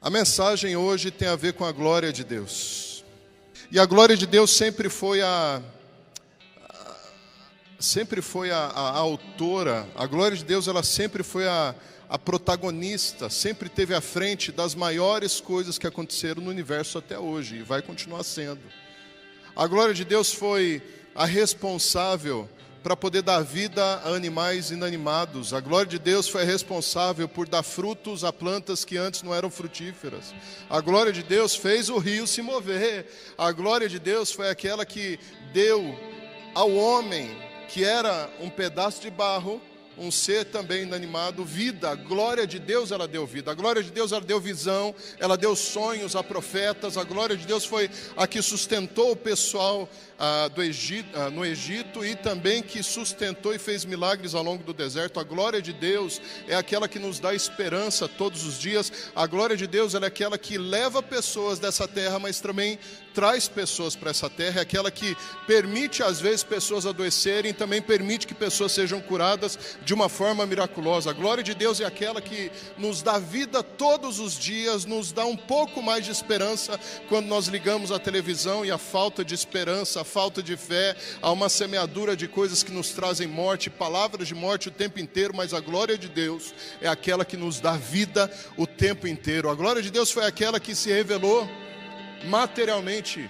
A mensagem hoje tem a ver com a glória de Deus. E a glória de Deus sempre foi a autora. A glória de Deus, ela sempre foi a protagonista, sempre esteve à frente das maiores coisas que aconteceram no universo até hoje, e vai continuar sendo. A glória de Deus foi a responsável para poder dar vida a animais inanimados. A glória de Deus foi responsável por dar frutos a plantas que antes não eram frutíferas. A glória de Deus fez o rio se mover. A glória de Deus foi aquela que deu ao homem, que era um pedaço de barro, um ser também inanimado, vida. A glória de Deus, ela deu vida. A glória de Deus, ela deu visão, ela deu sonhos a profetas. A glória de Deus foi a que sustentou o pessoal no Egito, e também que sustentou e fez milagres ao longo do deserto. A glória de Deus é aquela que nos dá esperança todos os dias. A glória de Deus, ela é aquela que leva pessoas dessa terra, mas também traz pessoas para essa terra. É aquela que permite às vezes pessoas adoecerem, também permite que pessoas sejam curadas de uma forma miraculosa. A glória de Deus é aquela que nos dá vida todos os dias, nos dá um pouco mais de esperança quando nós ligamos a televisão e a falta de esperança, a falta de fé, há uma semeadura de coisas que nos trazem morte, palavras de morte o tempo inteiro, mas a glória de Deus é aquela que nos dá vida o tempo inteiro. A glória de Deus foi aquela que se revelou materialmente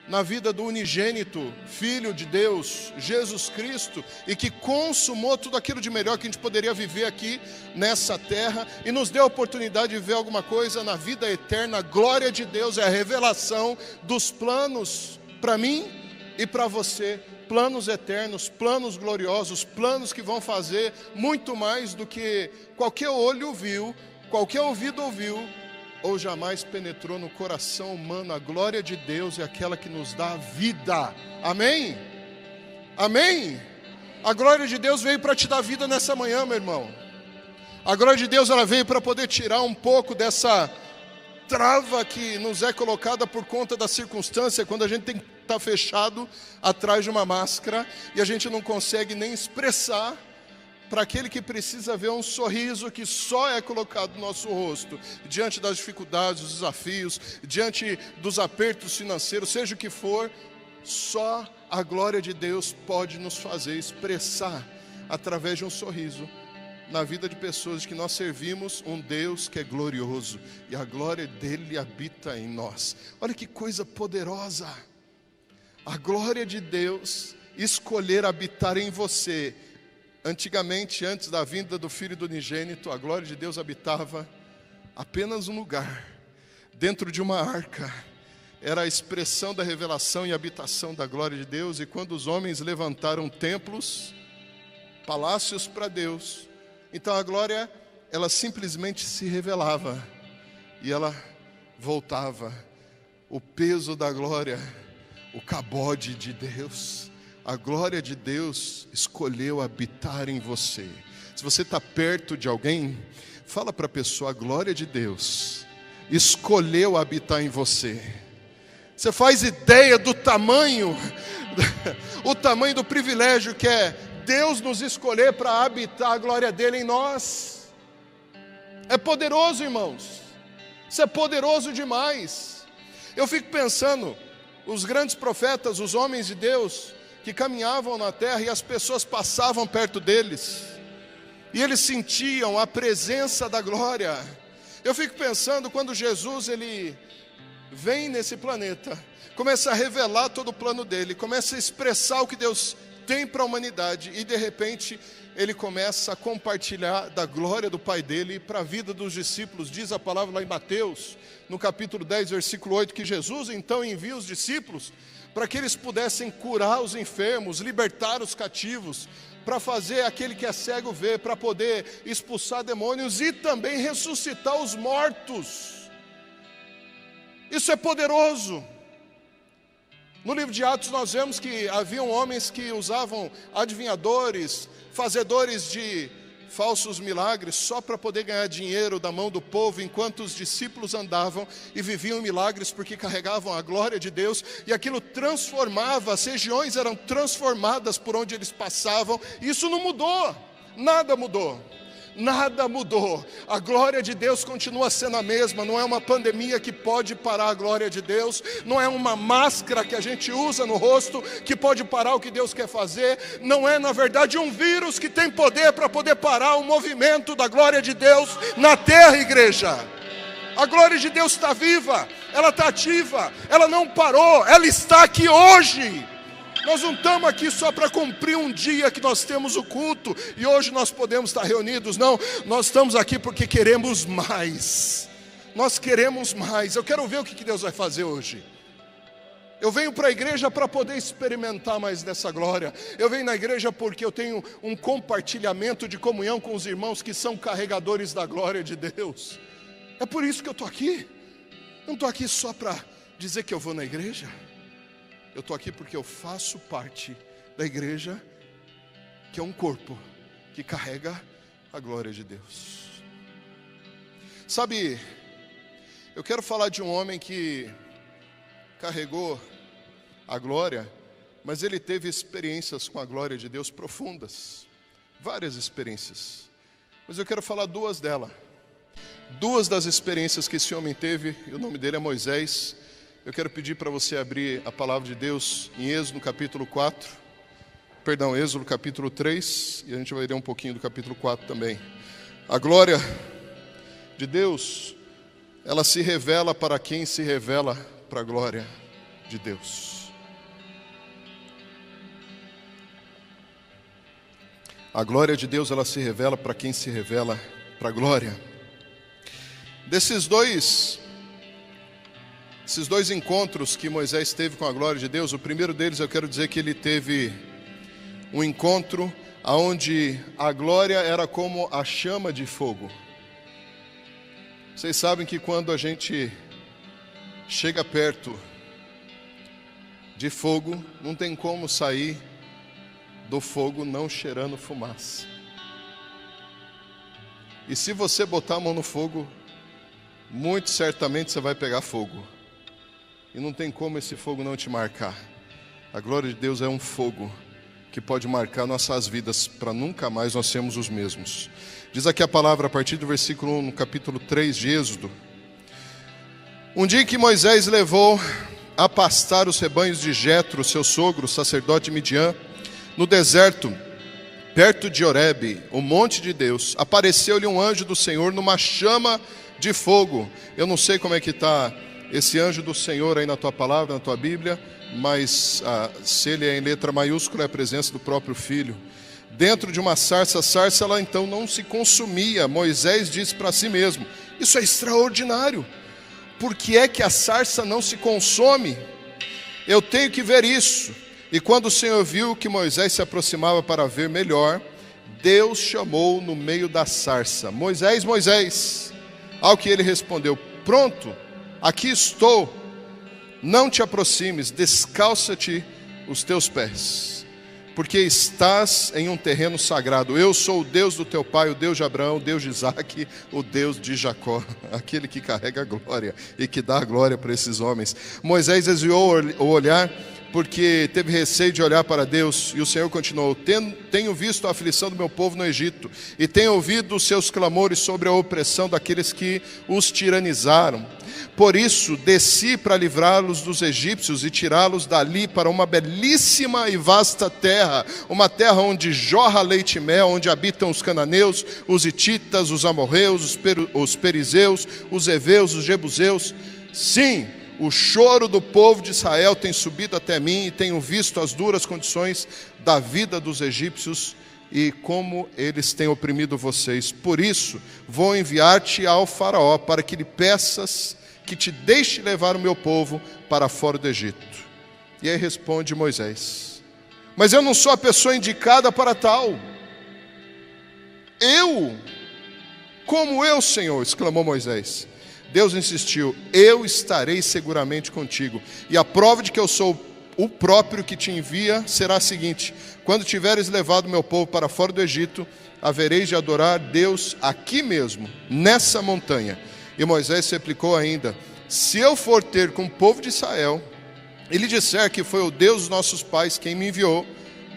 na vida do unigênito Filho de Deus, Jesus Cristo, e que consumou tudo aquilo de melhor que a gente poderia viver aqui nessa terra, e nos deu a oportunidade de ver alguma coisa na vida eterna. A glória de Deus é a revelação dos planos para mim e para você, planos eternos, planos gloriosos, planos que vão fazer muito mais do que qualquer olho viu, qualquer ouvido ouviu, ou jamais penetrou no coração humano. A glória de Deus é aquela que nos dá vida. Amém? Amém? A glória de Deus veio para te dar vida nessa manhã, meu irmão. A glória de Deus, ela veio para poder tirar um pouco dessa trava que nos é colocada por conta da circunstância, quando a gente tem que estar fechado atrás de uma máscara e a gente não consegue nem expressar para aquele que precisa ver um sorriso que só é colocado no nosso rosto, diante das dificuldades, dos desafios, diante dos apertos financeiros, seja o que for. Só a glória de Deus pode nos fazer expressar, através de um sorriso, na vida de pessoas de que nós servimos um Deus que é glorioso, e a glória dele habita em nós. Olha que coisa poderosa! A glória de Deus escolher habitar em você. Antigamente, antes da vinda do Filho do unigênito, a glória de Deus habitava apenas um lugar, dentro de uma arca. Era a expressão da revelação e habitação da glória de Deus. E quando os homens levantaram templos, palácios para Deus, então a glória, ela simplesmente se revelava e ela voltava. O peso da glória, o cabode de Deus. A glória de Deus escolheu habitar em você. Se você está perto de alguém, fala para a pessoa: a glória de Deus escolheu habitar em você. Você faz ideia do tamanho, o tamanho do privilégio que é Deus nos escolher para habitar a glória dele em nós. É poderoso, irmãos. Isso é poderoso demais. Eu fico pensando, os grandes profetas, os homens de Deus, que caminhavam na terra e as pessoas passavam perto deles, e eles sentiam a presença da glória. Eu fico pensando, quando Jesus ele vem nesse planeta, começa a revelar todo o plano dele, começa a expressar o que Deus tem para a humanidade, e de repente ele começa a compartilhar da glória do Pai dele para a vida dos discípulos. Diz a palavra lá em Mateus, no capítulo 10, versículo 8, que Jesus então envia os discípulos para que eles pudessem curar os enfermos, libertar os cativos, para fazer aquele que é cego ver, para poder expulsar demônios e também ressuscitar os mortos. Isso é poderoso. No livro de Atos nós vemos que haviam homens que usavam adivinhadores, fazedores de falsos milagres, só para poder ganhar dinheiro da mão do povo, enquanto os discípulos andavam e viviam milagres, porque carregavam a glória de Deus, e aquilo transformava, as regiões eram transformadas por onde eles passavam. Isso não mudou, nada mudou. Nada mudou. A glória de Deus continua sendo a mesma. Não é uma pandemia que pode parar a glória de Deus. Não é uma máscara que a gente usa no rosto que pode parar o que Deus quer fazer. Não é, na verdade, um vírus que tem poder para poder parar o movimento da glória de Deus na terra, igreja. A glória de Deus está viva, ela está ativa, ela não parou, ela está aqui hoje. Nós não estamos aqui só para cumprir um dia que nós temos o culto e hoje nós podemos estar reunidos. Não, nós estamos aqui porque queremos mais. Nós queremos mais. Eu quero ver o que Deus vai fazer hoje. Eu venho para a igreja para poder experimentar mais dessa glória. Eu venho na igreja porque eu tenho um compartilhamento de comunhão com os irmãos que são carregadores da glória de Deus. É por isso que eu estou aqui. Eu não estou aqui só para dizer que eu vou na igreja. Eu estou aqui porque eu faço parte da igreja, que é um corpo que carrega a glória de Deus. Sabe, eu quero falar de um homem que carregou a glória, mas ele teve experiências com a glória de Deus profundas. Várias experiências. Mas eu quero falar duas delas. Duas das experiências que esse homem teve, e o nome dele é Moisés. Eu quero pedir para você abrir a palavra de Deus em Êxodo capítulo 3, e a gente vai ler um pouquinho do capítulo 4 também. A glória de Deus, ela se revela para quem se revela para a glória de Deus. A glória de Deus, ela se revela para quem se revela para a glória. Desses dois encontros que Moisés teve com a glória de Deus, o primeiro deles eu quero dizer que ele teve um encontro onde a glória era como a chama de fogo. Vocês sabem que quando a gente chega perto de fogo, não tem como sair do fogo não cheirando fumaça. E se você botar a mão no fogo, muito certamente você vai pegar fogo. E não tem como esse fogo não te marcar. A glória de Deus é um fogo que pode marcar nossas vidas para nunca mais nós sermos os mesmos. Diz aqui a palavra a partir do versículo 1, no capítulo 3 de Êxodo. Um dia que Moisés levou a pastar os rebanhos de Jetro, seu sogro, sacerdote de Midian, no deserto, perto de Horebe, o monte de Deus, apareceu-lhe um anjo do Senhor numa chama de fogo. Eu não sei como é que está esse anjo do Senhor aí na tua palavra, na tua Bíblia, mas se ele é em letra maiúscula, é a presença do próprio Filho. Dentro de uma sarça, a sarça ela então não se consumia. Moisés disse para si mesmo: isso é extraordinário. Por que é que a sarça não se consome? Eu tenho que ver isso. E quando o Senhor viu que Moisés se aproximava para ver melhor, Deus chamou no meio da sarça: Moisés, Moisés. Ao que ele respondeu: pronto, aqui estou. Não te aproximes, descalça-te os teus pés, porque estás em um terreno sagrado. Eu sou o Deus do teu pai, o Deus de Abraão, o Deus de Isaque, o Deus de Jacó, aquele que carrega a glória e que dá a glória para esses homens. Moisés desviou o olhar, porque teve receio de olhar para Deus, e o Senhor continuou: tenho visto a aflição do meu povo no Egito, e tenho ouvido os seus clamores sobre a opressão daqueles que os tiranizaram. Por isso desci para livrá-los dos egípcios e tirá-los dali para uma belíssima e vasta terra, uma terra onde jorra leite e mel, onde habitam os cananeus, os hititas, os amorreus, os perizeus, os heveus, os jebuseus. Sim, o choro do povo de Israel tem subido até mim, e tenho visto as duras condições da vida dos egípcios e como eles têm oprimido vocês. Por isso vou enviar-te ao faraó, para que lhe peças que te deixe levar o meu povo para fora do Egito. E aí responde Moisés: mas eu não sou a pessoa indicada para tal. Eu? Como eu, Senhor? Exclamou Moisés. Deus insistiu: eu estarei seguramente contigo, e a prova de que eu sou o próprio que te envia será a seguinte: quando tiveres levado meu povo para fora do Egito, havereis de adorar Deus aqui mesmo, nessa montanha. E Moisés replicou ainda: se eu for ter com o povo de Israel e lhe disser que foi o Deus dos nossos pais quem me enviou,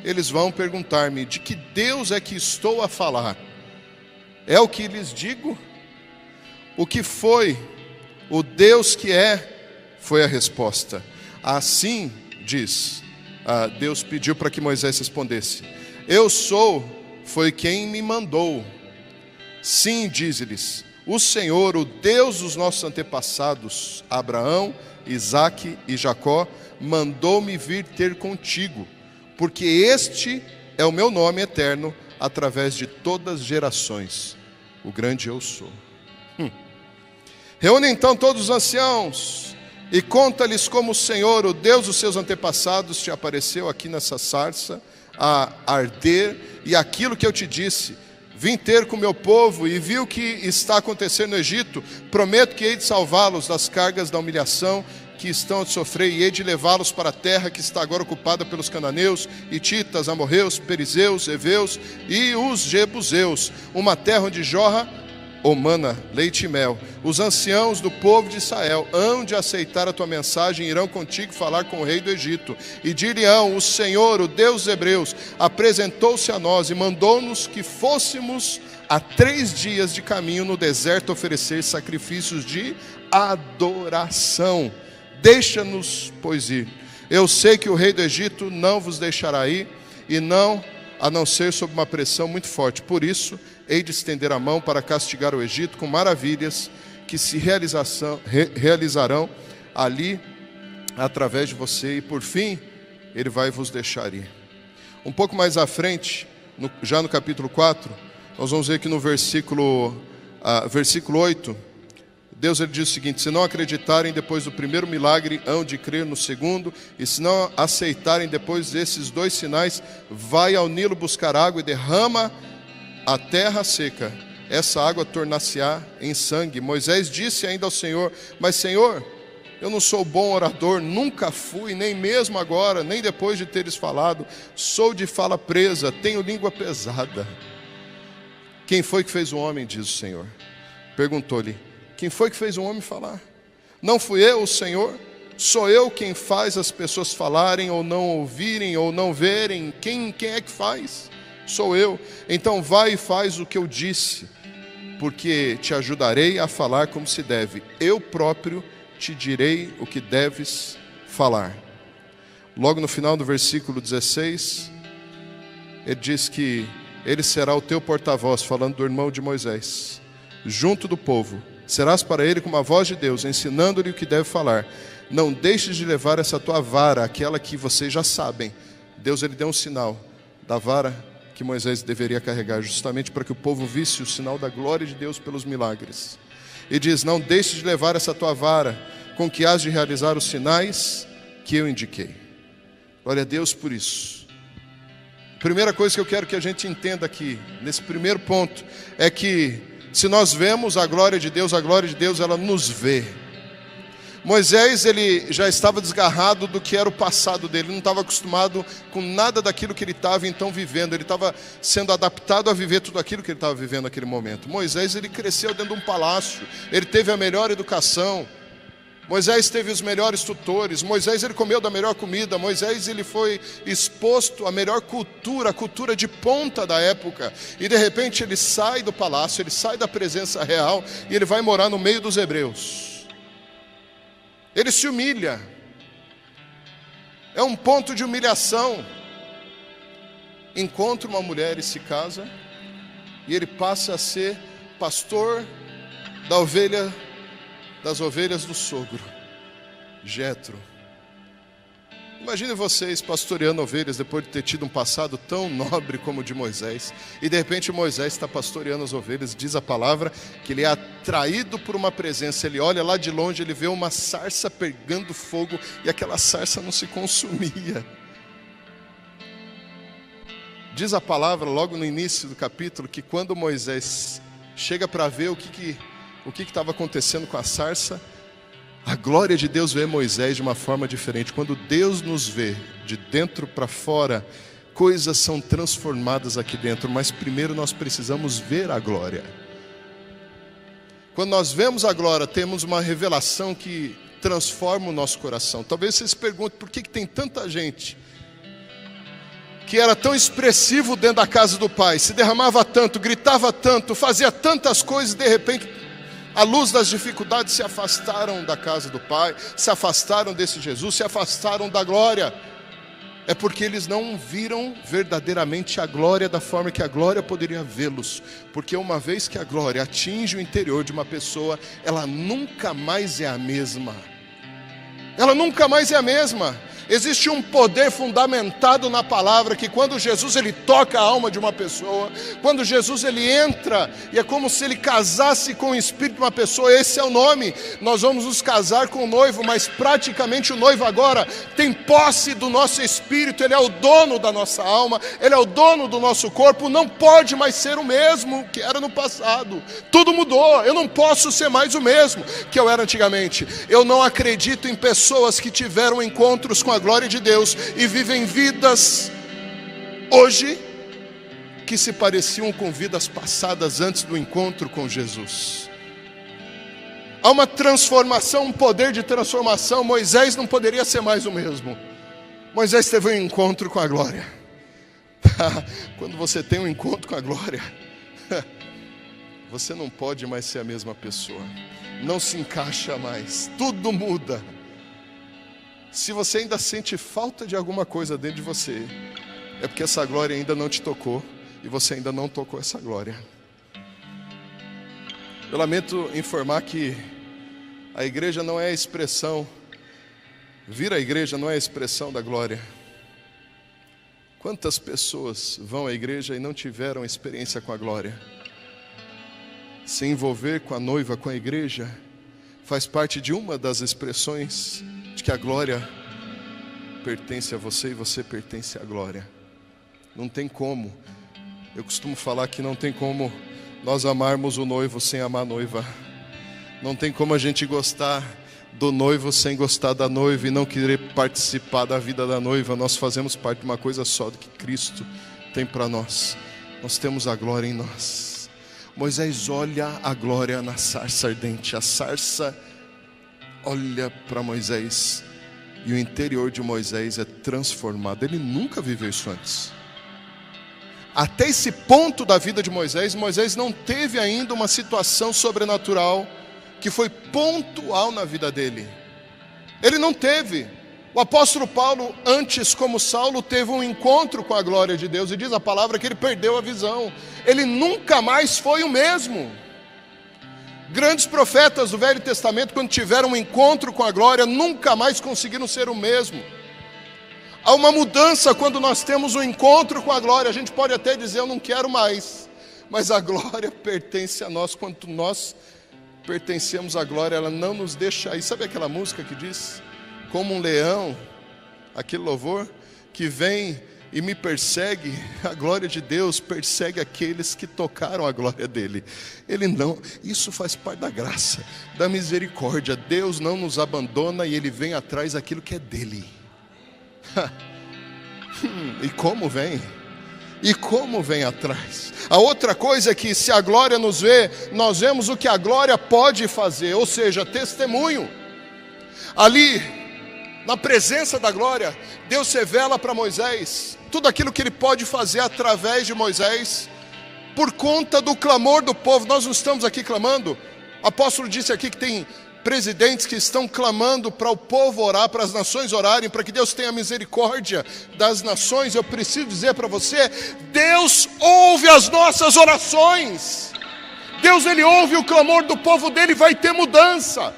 eles vão perguntar-me: de que Deus é que estou a falar? É o que lhes digo? O que foi? O Deus que é, foi a resposta. Assim diz, Deus pediu para que Moisés respondesse: eu sou, foi quem me mandou. Sim, diz-lhes, o Senhor, o Deus dos nossos antepassados, Abraão, Isaque e Jacó, mandou-me vir ter contigo, porque este é o meu nome eterno, através de todas as gerações, o grande eu sou. Reúne então todos os anciãos e conta-lhes como o Senhor, o Deus dos seus antepassados, te apareceu aqui nessa sarça a arder, e aquilo que eu te disse: vim ter com o meu povo e vi o que está acontecendo no Egito. Prometo que hei de salvá-los das cargas da humilhação que estão a sofrer, e hei de levá-los para a terra que está agora ocupada pelos cananeus, hititas, amorreus, perizeus, heveus e os jebuseus, uma terra onde jorra ou mana leite e mel. Os anciãos do povo de Israel hão de aceitar a tua mensagem, irão contigo falar com o rei do Egito, e dir-lhe-ão: o Senhor, o Deus dos hebreus, apresentou-se a nós e mandou-nos que fôssemos a 3 dias de caminho no deserto oferecer sacrifícios de adoração. Deixa-nos, pois, ir. Eu sei que o rei do Egito não vos deixará ir, e não a não ser sob uma pressão muito forte. Por isso, hei de estender a mão para castigar o Egito com maravilhas que se realizarão ali através de você, e por fim, ele vai vos deixar ir. Um pouco mais à frente, já no capítulo 4, nós vamos ver que no versículo 8, Deus ele diz o seguinte: se não acreditarem depois do primeiro milagre, hão de crer no segundo, e se não aceitarem depois desses 2 sinais, vai ao Nilo buscar água e derrama a terra seca, essa água tornar-se-á em sangue. Moisés disse ainda ao Senhor: mas Senhor, eu não sou bom orador, nunca fui, nem mesmo agora, nem depois de teres falado, sou de fala presa, tenho língua pesada. Quem foi que fez o homem, diz o Senhor? Perguntou-lhe: quem foi que fez o homem falar? Não fui eu, o Senhor? Sou eu quem faz as pessoas falarem, ou não ouvirem, ou não verem? Quem é que faz? Sou eu. Então vai e faz o que eu disse, porque te ajudarei a falar como se deve. Eu próprio te direi o que deves falar. Logo no final do versículo 16, ele diz que ele será o teu porta-voz, falando do irmão de Moisés, junto do povo. Serás para ele como a voz de Deus, ensinando-lhe o que deve falar. Não deixes de levar essa tua vara, aquela que vocês já sabem. Deus ele deu um sinal da vara que Moisés deveria carregar, justamente para que o povo visse o sinal da glória de Deus pelos milagres. E diz: não deixes de levar essa tua vara, com que hás de realizar os sinais que eu indiquei. Glória a Deus por isso. Primeira coisa que eu quero que a gente entenda aqui, nesse primeiro ponto, é que se nós vemos a glória de Deus ela nos vê. Moisés, ele já estava desgarrado do que era o passado dele, ele não estava acostumado com nada daquilo que ele estava então vivendo, ele estava sendo adaptado a viver tudo aquilo que ele estava vivendo naquele momento. Moisés, ele cresceu dentro de um palácio, ele teve a melhor educação, Moisés teve os melhores tutores, Moisés ele comeu da melhor comida, Moisés ele foi exposto à melhor cultura, a cultura de ponta da época, e de repente ele sai do palácio, ele sai da presença real, e ele vai morar no meio dos hebreus. Ele se humilha, é um ponto de humilhação. Encontra uma mulher e se casa, e ele passa a ser pastor das ovelhas do sogro, Jetro. Imagine vocês pastoreando ovelhas depois de ter tido um passado tão nobre como o de Moisés, e de repente Moisés está pastoreando as ovelhas. Diz a palavra que ele é atraído por uma presença, ele olha lá de longe, ele vê uma sarça pegando fogo, e aquela sarça não se consumia. Diz a palavra logo no início do capítulo que quando Moisés chega para ver o que estava acontecendo com a sarça, a glória de Deus vê Moisés de uma forma diferente. Quando Deus nos vê de dentro para fora, coisas são transformadas aqui dentro, mas primeiro nós precisamos ver a glória. Quando nós vemos a glória, temos uma revelação que transforma o nosso coração. Talvez você se pergunte por que tem tanta gente que era tão expressivo dentro da casa do Pai, se derramava tanto, gritava tanto, fazia tantas coisas, de repente, à luz das dificuldades, se afastaram da casa do Pai, se afastaram desse Jesus, se afastaram da glória. É porque eles não viram verdadeiramente a glória da forma que a glória poderia vê-los. Porque uma vez que a glória atinge o interior de uma pessoa, ela nunca mais é a mesma. Ela nunca mais é a mesma. Existe um poder fundamentado na palavra, que quando Jesus ele toca a alma de uma pessoa, quando Jesus ele entra, e é como se ele casasse com o espírito de uma pessoa. Esse é o nome. Nós vamos nos casar com o noivo, mas praticamente o noivo agora tem posse do nosso espírito. Ele é o dono da nossa alma, ele é o dono do nosso corpo. Não pode mais ser o mesmo que era no passado. Tudo mudou. Eu não posso ser mais o mesmo que eu era antigamente. Eu não acredito em pessoas que tiveram encontros com a glória de Deus e vivem vidas hoje que se pareciam com vidas passadas antes do encontro com Jesus. Há uma transformação, um poder de transformação. Moisés não poderia ser mais o mesmo. Moisés teve um encontro com a glória. Quando você tem um encontro com a glória, você não pode mais ser a mesma pessoa. Não se encaixa mais. Tudo muda. Se você ainda sente falta de alguma coisa dentro de você, é porque essa glória ainda não te tocou e você ainda não tocou essa glória. Eu lamento informar que a igreja não é a expressão, vir à igreja não é a expressão da glória. Quantas pessoas vão à igreja e não tiveram experiência com a glória? Se envolver com a noiva, com a igreja, faz parte de uma das expressões de que a glória pertence a você e você pertence à glória. Não tem como. Eu costumo falar que não tem como nós amarmos o noivo sem amar a noiva. Não tem como a gente gostar do noivo sem gostar da noiva e não querer participar da vida da noiva. Nós fazemos parte de uma coisa só do que Cristo tem para nós. Nós temos a glória em nós. Moisés olha a glória na sarça ardente. A sarça olha para Moisés e o interior de Moisés é transformado. Ele nunca viveu isso antes. Até esse ponto da vida de Moisés, Moisés não teve ainda uma situação sobrenatural que foi pontual na vida dele. Ele não teve. O apóstolo Paulo, antes como Saulo, teve um encontro com a glória de Deus, e diz a palavra que ele perdeu a visão. Ele nunca mais foi o mesmo. Grandes profetas do Velho Testamento, quando tiveram um encontro com a glória, nunca mais conseguiram ser o mesmo. Há uma mudança quando nós temos um encontro com a glória. A gente pode até dizer, eu não quero mais, mas a glória pertence a nós. Quando nós pertencemos à glória, ela não nos deixa ir. Sabe aquela música que diz, como um leão, aquele louvor, que vem e me persegue? A glória de Deus persegue aqueles que tocaram a glória dele. Ele não, isso faz parte da graça, da misericórdia. Deus não nos abandona e ele vem atrás daquilo que é dele. E como vem? E como vem atrás? A outra coisa é que se a glória nos vê, nós vemos o que a glória pode fazer, ou seja, testemunho. Ali, na presença da glória, Deus revela para Moisés tudo aquilo que ele pode fazer através de Moisés, por conta do clamor do povo. Nós não estamos aqui clamando. O apóstolo disse aqui que tem presidentes que estão clamando para o povo orar, para as nações orarem, para que Deus tenha misericórdia das nações. Eu preciso dizer para você, Deus ouve as nossas orações. Deus, ele ouve o clamor do povo dele, vai ter mudança.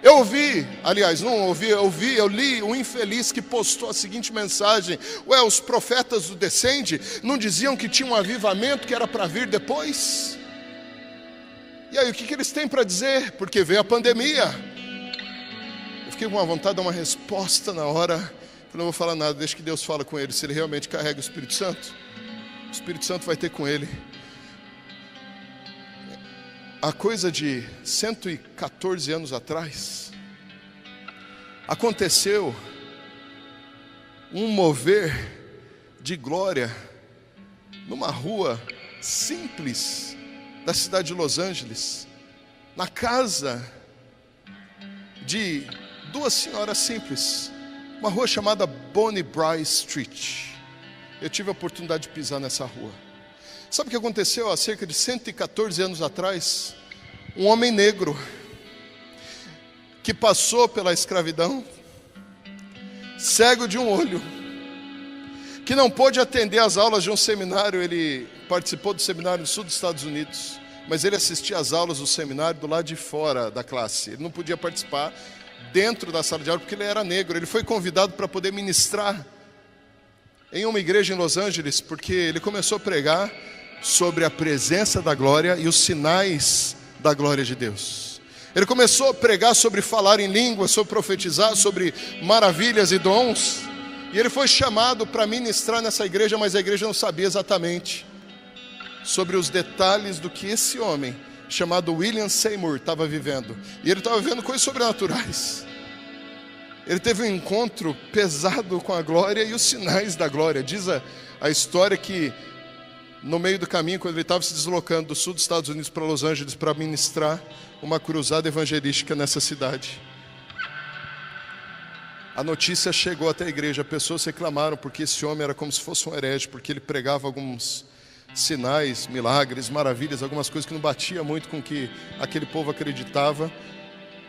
Eu ouvi, aliás, não ouvi, eu li um infeliz que postou a seguinte mensagem: ué, os profetas do Descende não diziam que tinha um avivamento que era para vir depois? E aí, o que eles têm para dizer? Porque veio a pandemia. Eu fiquei com uma vontade de dar uma resposta na hora. Eu não vou falar nada, deixa que Deus fala com ele. Se ele realmente carrega o Espírito Santo vai ter com ele. Há coisa de 114 anos atrás, aconteceu um mover de glória numa rua simples da cidade de Los Angeles, na casa de duas senhoras simples, uma rua chamada Bonnie Brae Street. eu tive a oportunidade de pisar nessa rua. Sabe o que aconteceu há cerca de 114 anos atrás? Um homem negro que passou pela escravidão, cego de um olho, que não pôde atender às aulas de um seminário. Ele participou do seminário no sul dos Estados Unidos, mas ele assistia às aulas do seminário do lado de fora da classe. Ele não podia participar dentro da sala de aula porque ele era negro. Ele foi convidado para poder ministrar em uma igreja em Los Angeles, porque ele começou a pregar sobre a presença da glória e os sinais da glória de Deus. Ele começou a pregar sobre falar em línguas, sobre profetizar, sobre maravilhas e dons. E ele foi chamado para ministrar nessa igreja, mas a igreja não sabia exatamente sobre os detalhes do que esse homem, chamado William Seymour, estava vivendo. E ele estava vivendo coisas sobrenaturais. Ele teve um encontro pesado com a glória e os sinais da glória. Diz a história que no meio do caminho, quando ele estava se deslocando do sul dos Estados Unidos para Los Angeles para ministrar uma cruzada evangelística nessa cidade, a notícia chegou até a igreja. Pessoas reclamaram porque esse homem era como se fosse um herege, porque ele pregava alguns sinais, milagres, maravilhas, algumas coisas que não batia muito com o que aquele povo acreditava.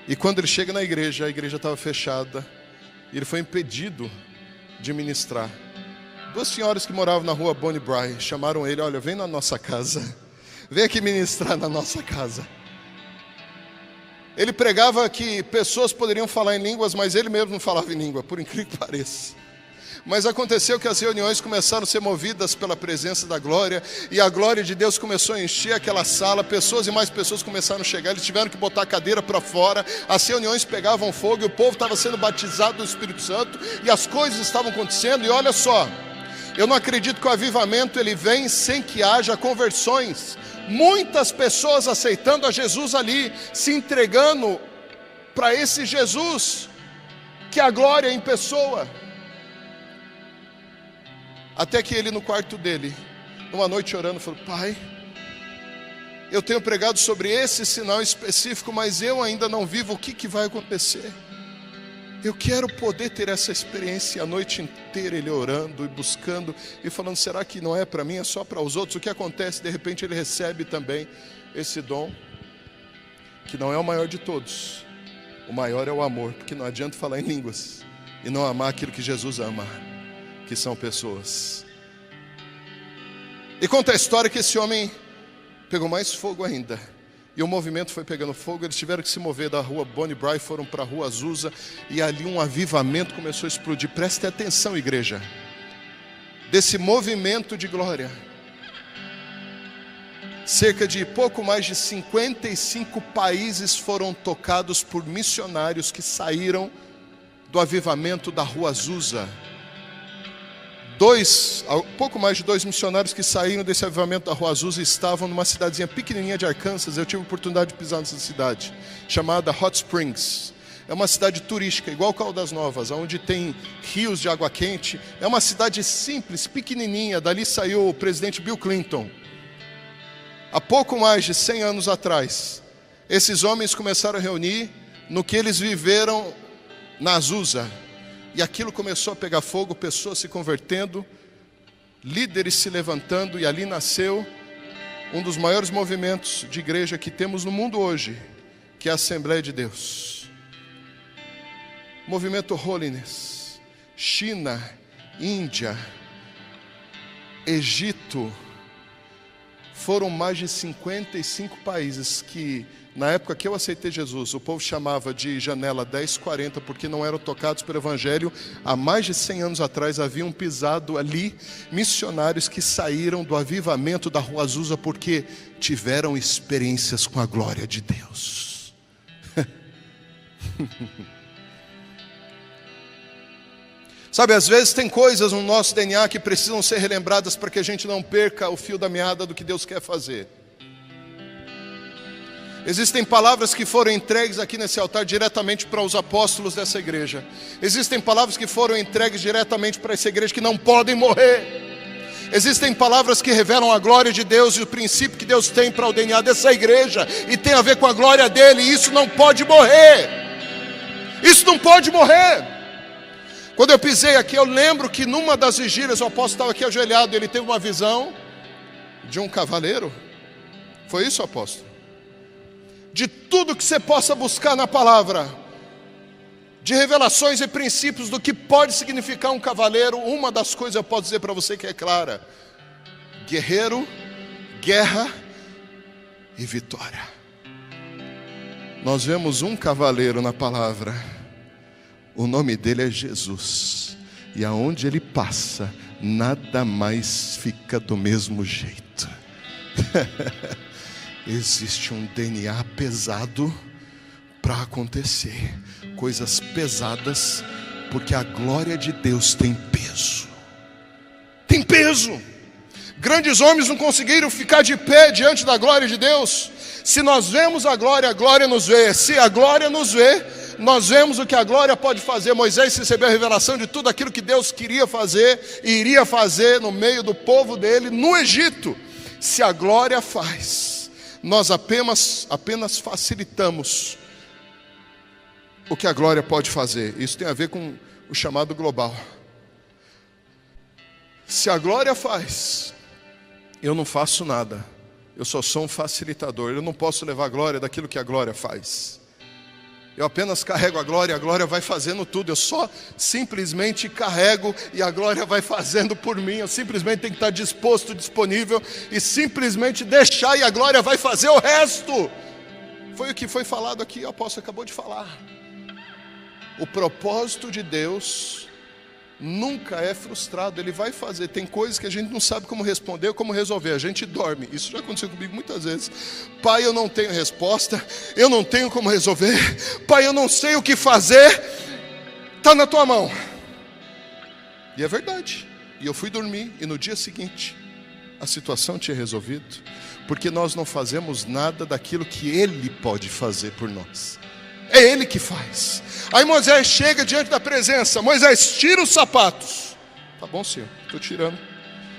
E quando ele chega na igreja, a igreja estava fechada e ele foi impedido de ministrar. Duas senhoras que moravam na rua Bonnie Bry chamaram ele: olha, vem na nossa casa, vem aqui ministrar na nossa casa. Ele pregava que pessoas poderiam falar em línguas, mas ele mesmo não falava em língua, por incrível que pareça. Mas aconteceu que as reuniões começaram a ser movidas pela presença da glória, e a glória de Deus começou a encher aquela sala, pessoas e mais pessoas começaram a chegar, eles tiveram que botar a cadeira para fora, as reuniões pegavam fogo, e o povo estava sendo batizado no Espírito Santo, e as coisas estavam acontecendo. E olha só, eu não acredito que o avivamento ele vem sem que haja conversões. Muitas pessoas aceitando a Jesus ali, se entregando para esse Jesus, que é a glória em pessoa. Até que ele no quarto dele, uma noite orando, falou: pai, eu tenho pregado sobre esse sinal específico, mas eu ainda não vivo o que vai acontecer. Eu quero poder ter essa experiência. A noite inteira ele orando e buscando e falando: será que não é para mim, é só para os outros? O que acontece? De repente ele recebe também esse dom, que não é o maior de todos. O maior é o amor, porque não adianta falar em línguas e não amar aquilo que Jesus ama, que são pessoas. E conta a história que esse homem pegou mais fogo ainda. E o movimento foi pegando fogo, eles tiveram que se mover da rua Bonnie Bry, foram para a rua Azusa, e ali um avivamento começou a explodir. Preste atenção, igreja, desse movimento de glória. Cerca de pouco mais de 55 países foram tocados por missionários que saíram do avivamento da rua Azusa. Pouco mais de 2 missionários que saíram desse avivamento da Rua Azusa estavam numa cidadezinha pequenininha de Arkansas. Eu tive a oportunidade de pisar nessa cidade, chamada Hot Springs. É uma cidade turística, igual Caldas Novas, onde tem rios de água quente. É uma cidade simples, pequenininha. Dali saiu o presidente Bill Clinton. Há pouco mais de 100 anos atrás, esses homens começaram a reunir no que eles viveram na Azusa. E aquilo começou a pegar fogo, pessoas se convertendo, líderes se levantando, e ali nasceu um dos maiores movimentos de igreja que temos no mundo hoje, que é a Assembleia de Deus. Movimento Holiness, China, Índia, Egito, foram mais de 55 países que, na época que eu aceitei Jesus, o povo chamava de janela 1040, porque não eram tocados pelo Evangelho. Há mais de 100 anos atrás haviam pisado ali missionários que saíram do avivamento da Rua Azusa porque tiveram experiências com a glória de Deus. Sabe, às vezes tem coisas no nosso DNA que precisam ser relembradas para que a gente não perca o fio da meada do que Deus quer fazer. Existem palavras que foram entregues aqui nesse altar diretamente para os apóstolos dessa igreja. Existem palavras que foram entregues diretamente para essa igreja que não podem morrer. Existem palavras que revelam a glória de Deus e o princípio que Deus tem para o DNA dessa igreja, e tem a ver com a glória dele, e isso não pode morrer. Isso não pode morrer. Quando eu pisei aqui, eu lembro que numa das vigílias o apóstolo estava aqui ajoelhado, ele teve uma visão de um cavaleiro. Foi isso, apóstolo? De tudo que você possa buscar na palavra, de revelações e princípios do que pode significar um cavaleiro, uma das coisas eu posso dizer para você que é clara: guerreiro, guerra e vitória. Nós vemos um cavaleiro na palavra, o nome dele é Jesus, e aonde ele passa, nada mais fica do mesmo jeito. Existe um DNA pesado para acontecer, coisas pesadas, porque a glória de Deus tem peso. Tem peso. Grandes homens não conseguiram ficar de pé diante da glória de Deus. Se nós vemos a glória nos vê. Se a glória nos vê, nós vemos o que a glória pode fazer. Moisés recebeu a revelação de tudo aquilo que Deus queria fazer e iria fazer no meio do povo dele no Egito. Se a glória faz, nós apenas facilitamos o que a glória pode fazer. Isso tem a ver com o chamado global. Se a glória faz, eu não faço nada. Eu só sou um facilitador. Eu não posso levar a glória daquilo que a glória faz. Eu apenas carrego a glória vai fazendo tudo. Eu só simplesmente carrego e a glória vai fazendo por mim. Eu simplesmente tenho que estar disposto, disponível e simplesmente deixar, e a glória vai fazer o resto. Foi o que foi falado aqui, o apóstolo acabou de falar. O propósito de Deus nunca é frustrado, Ele vai fazer. Tem coisas que a gente não sabe como responder ou como resolver, a gente dorme. Isso já aconteceu comigo muitas vezes. Pai, eu não tenho resposta, eu não tenho como resolver. Pai, eu não sei o que fazer. Está na tua mão. E é verdade. E eu fui dormir e no dia seguinte a situação tinha resolvido, porque nós não fazemos nada daquilo que Ele pode fazer por nós. É Ele que faz. Aí Moisés chega diante da presença. Moisés, tira os sapatos. Tá bom, Senhor, estou tirando.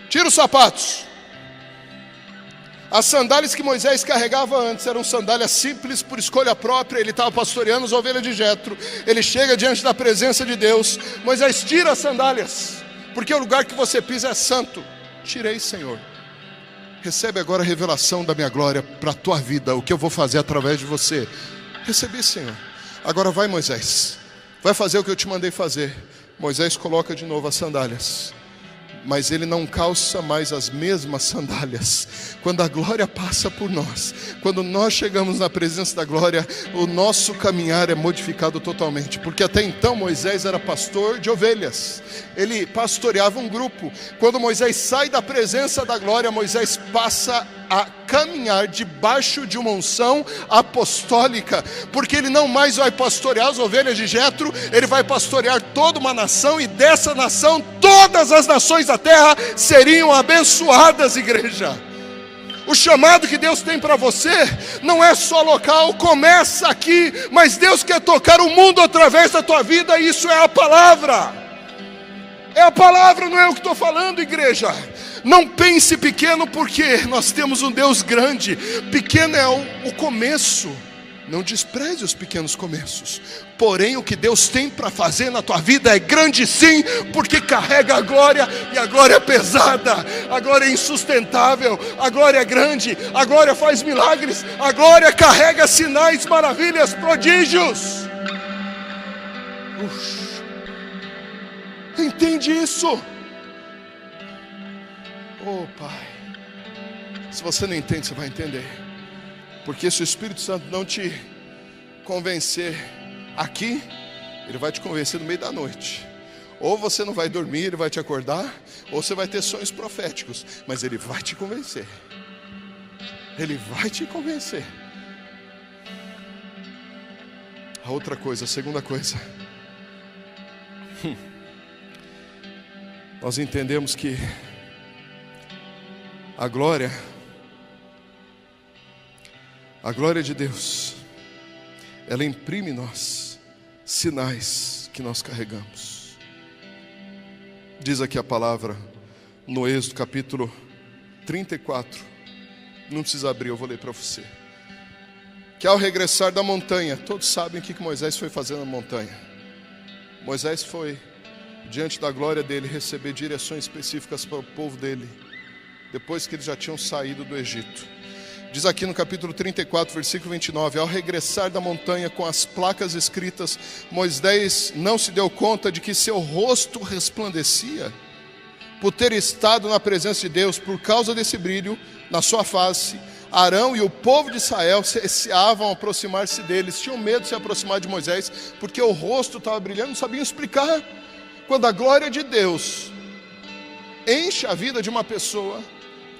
Tira os sapatos. As sandálias que Moisés carregava antes eram sandálias simples por escolha própria. Ele estava pastoreando as ovelhas de Jetro. Ele chega diante da presença de Deus. Moisés, tira as sandálias, porque o lugar que você pisa é santo. Tirei, Senhor. Recebe agora a revelação da minha glória para a tua vida, o que eu vou fazer através de você. Recebi, Senhor. Agora vai, Moisés, vai fazer o que eu te mandei fazer. Moisés coloca de novo as sandálias, mas ele não calça mais as mesmas sandálias. Quando a glória passa por nós, quando nós chegamos na presença da glória, o nosso caminhar é modificado totalmente. Porque até então Moisés era pastor de ovelhas, ele pastoreava um grupo. Quando Moisés sai da presença da glória, Moisés passa a caminhar debaixo de uma unção apostólica, porque ele não mais vai pastorear as ovelhas de Jetro, ele vai pastorear toda uma nação, e dessa nação todas as nações da terra seriam abençoadas, igreja. O chamado que Deus tem para você não é só local, começa aqui, mas Deus quer tocar o mundo através da tua vida, e isso é a palavra. É a palavra, não é eu que estou falando, igreja. Não pense pequeno, porque nós temos um Deus grande. Pequeno é o começo. Não despreze os pequenos começos. Porém, o que Deus tem para fazer na tua vida é grande sim, porque carrega a glória, e a glória é pesada, a glória é insustentável, a glória é grande, a glória faz milagres, a glória carrega sinais, maravilhas, prodígios. Entende isso? Oh, Pai, se você não entende, você vai entender. Porque se o Espírito Santo não te convencer aqui, ele vai te convencer no meio da noite. Ou você não vai dormir, ele vai te acordar, ou você vai ter sonhos proféticos, mas ele vai te convencer. Ele vai te convencer. A outra coisa, a segunda coisa, nós entendemos que a glória de Deus, ela imprime em nós sinais que nós carregamos. Diz aqui a palavra no Êxodo capítulo 34, não precisa abrir, eu vou ler para você. Que ao regressar da montanha, todos sabem o que Moisés foi fazer na montanha. Moisés foi diante da glória dele, receber direções específicas para o povo dele, depois que eles já tinham saído do Egito. Diz aqui no capítulo 34, versículo 29, ao regressar da montanha com as placas escritas, Moisés não se deu conta de que seu rosto resplandecia, por ter estado na presença de Deus. Por causa desse brilho na sua face, Arão e o povo de Israel receavam aproximar-se deles, tinham medo de se aproximar de Moisés, porque o rosto estava brilhando, não sabiam explicar. Quando a glória de Deus enche a vida de uma pessoa,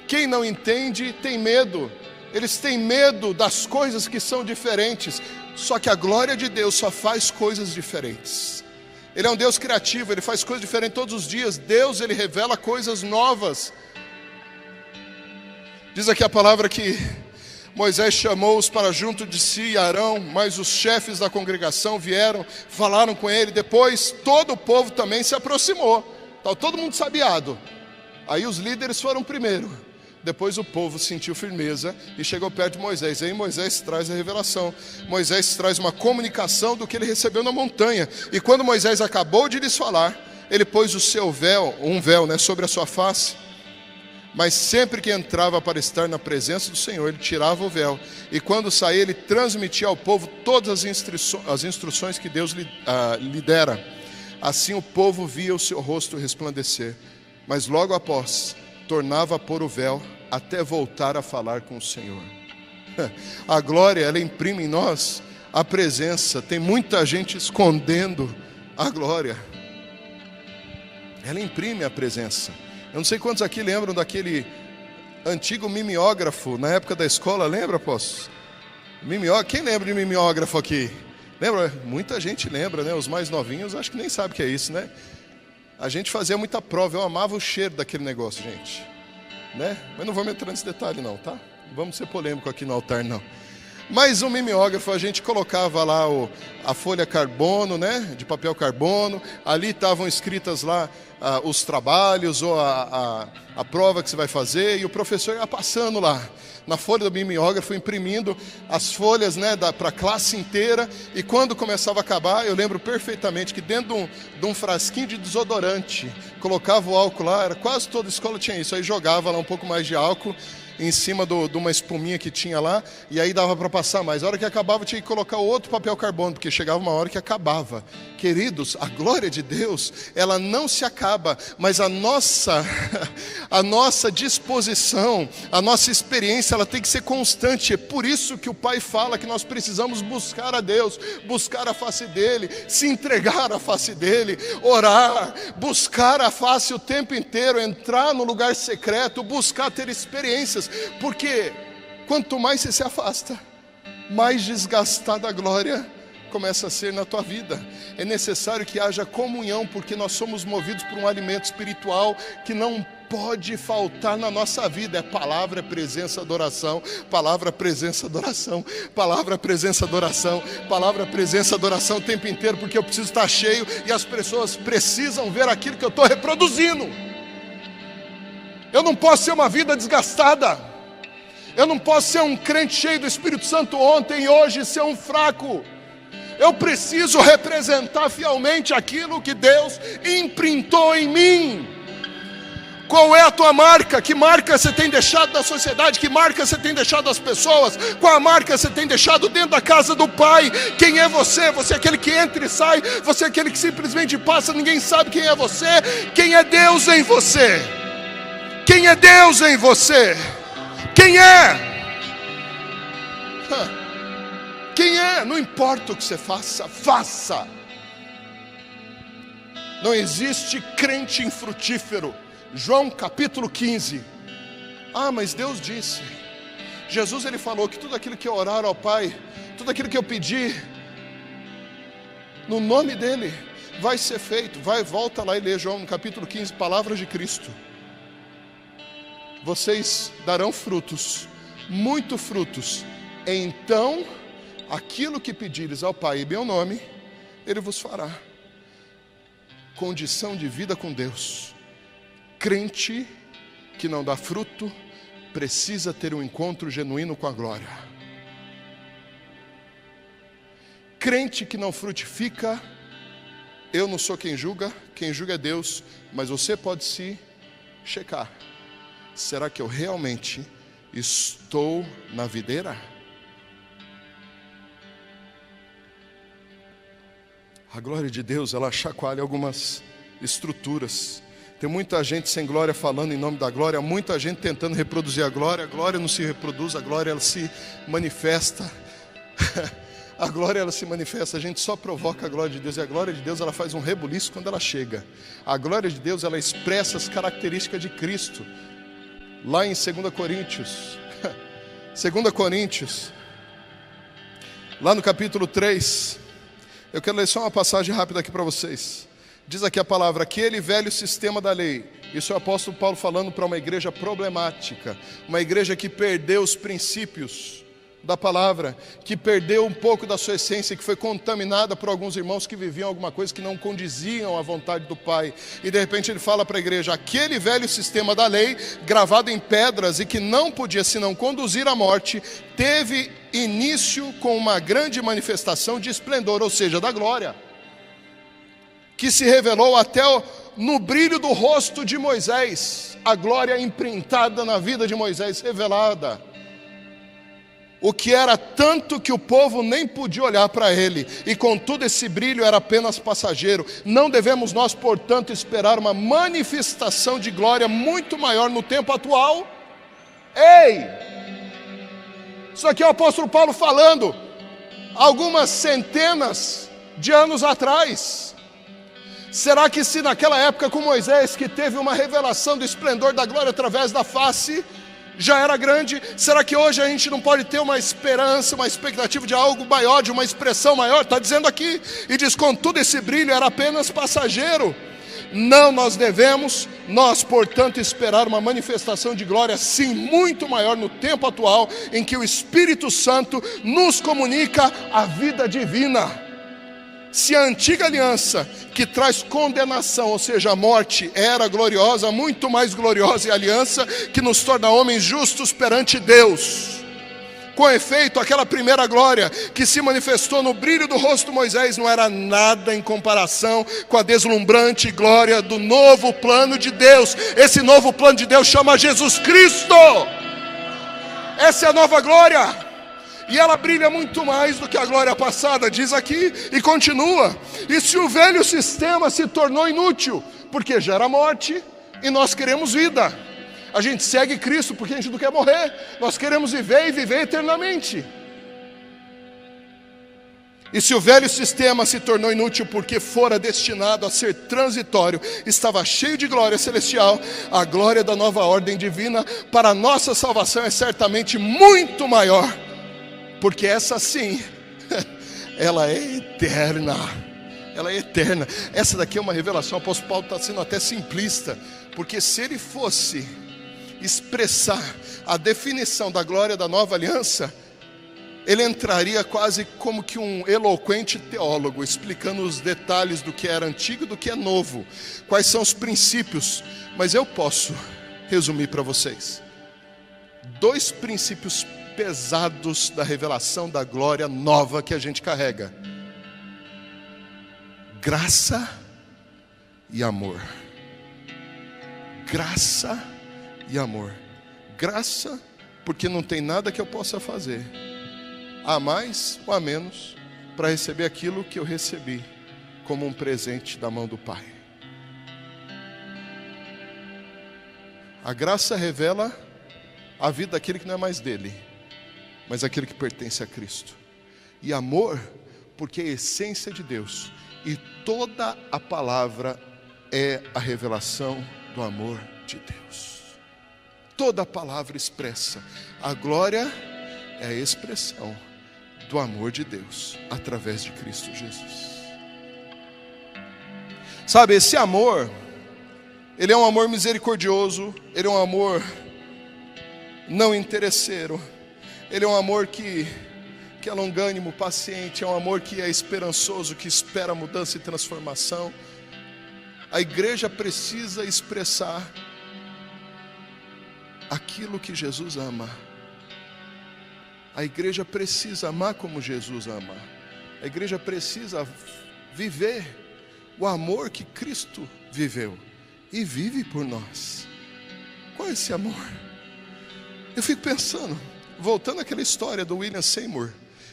quem não entende tem medo. Eles têm medo das coisas que são diferentes. Só que a glória de Deus só faz coisas diferentes. Ele é um Deus criativo, Ele faz coisas diferentes todos os dias. Deus, Ele revela coisas novas. Diz aqui a palavra que Moisés chamou-os para junto de si e Arão, mas os chefes da congregação vieram, falaram com ele. Depois todo o povo também se aproximou. Estava todo mundo sabiado. Aí os líderes foram primeiro. Depois o povo sentiu firmeza e chegou perto de Moisés. Aí Moisés traz a revelação. Moisés traz uma comunicação do que ele recebeu na montanha. E quando Moisés acabou de lhes falar, ele pôs o seu véu, um véu, sobre a sua face. Mas sempre que entrava para estar na presença do Senhor, ele tirava o véu. E quando saía, ele transmitia ao povo todas as instruções que Deus lhe dera. Assim o povo via o seu rosto resplandecer. Mas logo após, tornava a pôr o véu até voltar a falar com o Senhor. A glória, ela imprime em nós a presença. Tem muita gente escondendo a glória. Ela imprime a presença. Eu não sei quantos aqui lembram daquele antigo mimeógrafo na época da escola, lembra, apóstolos? Quem lembra de mimeógrafo aqui? Lembra? Muita gente lembra, né? Os mais novinhos acho que nem sabem o que é isso, né? A gente fazia muita prova, eu amava o cheiro daquele negócio, gente, né? Mas não vamos entrar nesse detalhe não, tá? Não vamos ser polêmico aqui no altar, não. Mas o mimeógrafo, a gente colocava lá a folha carbono, né? De papel carbono, ali estavam escritas lá os trabalhos ou a prova que você vai fazer, e o professor ia passando lá na folha do mimeógrafo, imprimindo as folhas, né, para a classe inteira. E quando começava a acabar, eu lembro perfeitamente que dentro de um frasquinho de desodorante, colocava o álcool lá, quase toda escola tinha isso, aí jogava lá um pouco mais de álcool em cima de uma espuminha que tinha lá, e aí dava para passar mais. A hora que acabava, tinha que colocar outro papel carbono, porque chegava uma hora que acabava. Queridos, a glória de Deus, ela não se acaba, mas a nossa disposição, a nossa experiência, ela tem que ser constante. É por isso que o Pai fala que nós precisamos buscar a Deus, buscar a face dEle, se entregar à face dEle, orar, buscar a face o tempo inteiro, entrar no lugar secreto, buscar ter experiências, porque quanto mais você se afasta, mais desgastada a glória começa a ser na tua vida. É necessário que haja comunhão, porque nós somos movidos por um alimento espiritual que não pode faltar na nossa vida. É palavra, é presença, adoração. Palavra, presença, adoração. Palavra, presença, adoração. Palavra, presença, adoração o tempo inteiro, porque eu preciso estar cheio e as pessoas precisam ver aquilo que eu estou reproduzindo. Eu não posso ser uma vida desgastada. Eu não posso ser um crente cheio do Espírito Santo ontem e hoje ser um fraco. Eu preciso representar fielmente aquilo que Deus imprintou em mim. Qual é a tua marca? Que marca você tem deixado na sociedade? Que marca você tem deixado das pessoas? Qual a marca você tem deixado dentro da casa do Pai? Quem é você? Você é aquele que entra e sai? Você é aquele que simplesmente passa, ninguém sabe quem é você? Quem é Deus em você? Quem é Deus em você? Quem é? Quem é? Não importa o que você faça, faça. Não existe crente infrutífero. João capítulo 15. Mas Deus disse. Jesus, ele falou que tudo aquilo que eu orar ao Pai, tudo aquilo que eu pedir no nome dele, vai ser feito. Volta lá e lê João no capítulo 15, palavras de Cristo. Vocês darão frutos, muito frutos. Então, aquilo que pedires ao Pai em meu nome, Ele vos fará. Condição de vida com Deus. Crente que não dá fruto, precisa ter um encontro genuíno com a glória. Crente que não frutifica, eu não sou quem julga é Deus, mas você pode se checar. Será que eu realmente estou na videira? A glória de Deus, ela chacoalha algumas estruturas. Tem muita gente sem glória falando em nome da glória, muita gente tentando reproduzir a glória não se reproduz, a glória ela se manifesta. A glória ela se manifesta, a gente só provoca a glória de Deus, e a glória de Deus ela faz um rebuliço quando ela chega. A glória de Deus ela expressa as características de Cristo. Lá em 2 Coríntios, 2 Coríntios, lá no capítulo 3, eu quero ler só uma passagem rápida aqui para vocês. Diz aqui a palavra, aquele velho sistema da lei. Isso é o apóstolo Paulo falando para uma igreja problemática, uma igreja que perdeu os princípios da palavra, que perdeu um pouco da sua essência, que foi contaminada por alguns irmãos que viviam alguma coisa que não condiziam à vontade do Pai. E de repente ele fala para a igreja, aquele velho sistema da lei, gravado em pedras e que não podia senão conduzir à morte, teve início com uma grande manifestação de esplendor, ou seja, da glória, que se revelou até no brilho do rosto de Moisés, a glória imprintada na vida de Moisés, revelada. O que era tanto que o povo nem podia olhar para ele, e contudo esse brilho era apenas passageiro. Não devemos nós, portanto, esperar uma manifestação de glória muito maior no tempo atual? Ei! Isso aqui é o apóstolo Paulo falando, algumas centenas de anos atrás. Será que se naquela época com Moisés, que teve uma revelação do esplendor da glória através da face, já era grande, será que hoje a gente não pode ter uma esperança, uma expectativa de algo maior, de uma expressão maior? Está dizendo aqui, e diz, contudo esse brilho era apenas passageiro. Não, nós devemos, portanto, esperar uma manifestação de glória, sim, muito maior no tempo atual, em que o Espírito Santo nos comunica a vida divina. Se a antiga aliança, que traz condenação, ou seja, a morte, era gloriosa, muito mais gloriosa é a aliança que nos torna homens justos perante Deus. Com efeito, aquela primeira glória que se manifestou no brilho do rosto de Moisés não era nada em comparação com a deslumbrante glória do novo plano de Deus. Esse novo plano de Deus chama Jesus Cristo. Essa é a nova glória. E ela brilha muito mais do que a glória passada, diz aqui, e continua. E se o velho sistema se tornou inútil, porque gera morte, e nós queremos vida. A gente segue Cristo porque a gente não quer morrer. Nós queremos viver e viver eternamente. E se o velho sistema se tornou inútil porque fora destinado a ser transitório, estava cheio de glória celestial, a glória da nova ordem divina para a nossa salvação é certamente muito maior. Porque essa sim, ela é eterna. Ela é eterna. Essa daqui é uma revelação. O apóstolo Paulo está sendo até simplista. Porque se ele fosse expressar a definição da glória da nova aliança, ele entraria quase como que um eloquente teólogo, explicando os detalhes do que era antigo e do que é novo. Quais são os princípios. Mas eu posso resumir para vocês. 2 princípios pesados da revelação da glória nova que a gente carrega: graça e amor. Graça e amor. Graça, porque não tem nada que eu possa fazer, a mais ou a menos, para receber aquilo que eu recebi como um presente da mão do Pai. A graça revela a vida daquele que não é mais dele, mas aquele que pertence a Cristo. E amor, porque é a essência de Deus. E toda a palavra é a revelação do amor de Deus. Toda a palavra expressa. A glória é a expressão do amor de Deus através de Cristo Jesus. Sabe, esse amor, ele é um amor misericordioso, ele é um amor não interesseiro. Ele é um amor que é longânimo, paciente, é um amor que é esperançoso, que espera mudança e transformação. A igreja precisa expressar aquilo que Jesus ama. A igreja precisa amar como Jesus ama. A igreja precisa viver o amor que Cristo viveu e vive por nós. Qual é esse amor? Eu fico pensando, voltando àquela história do William Seymour,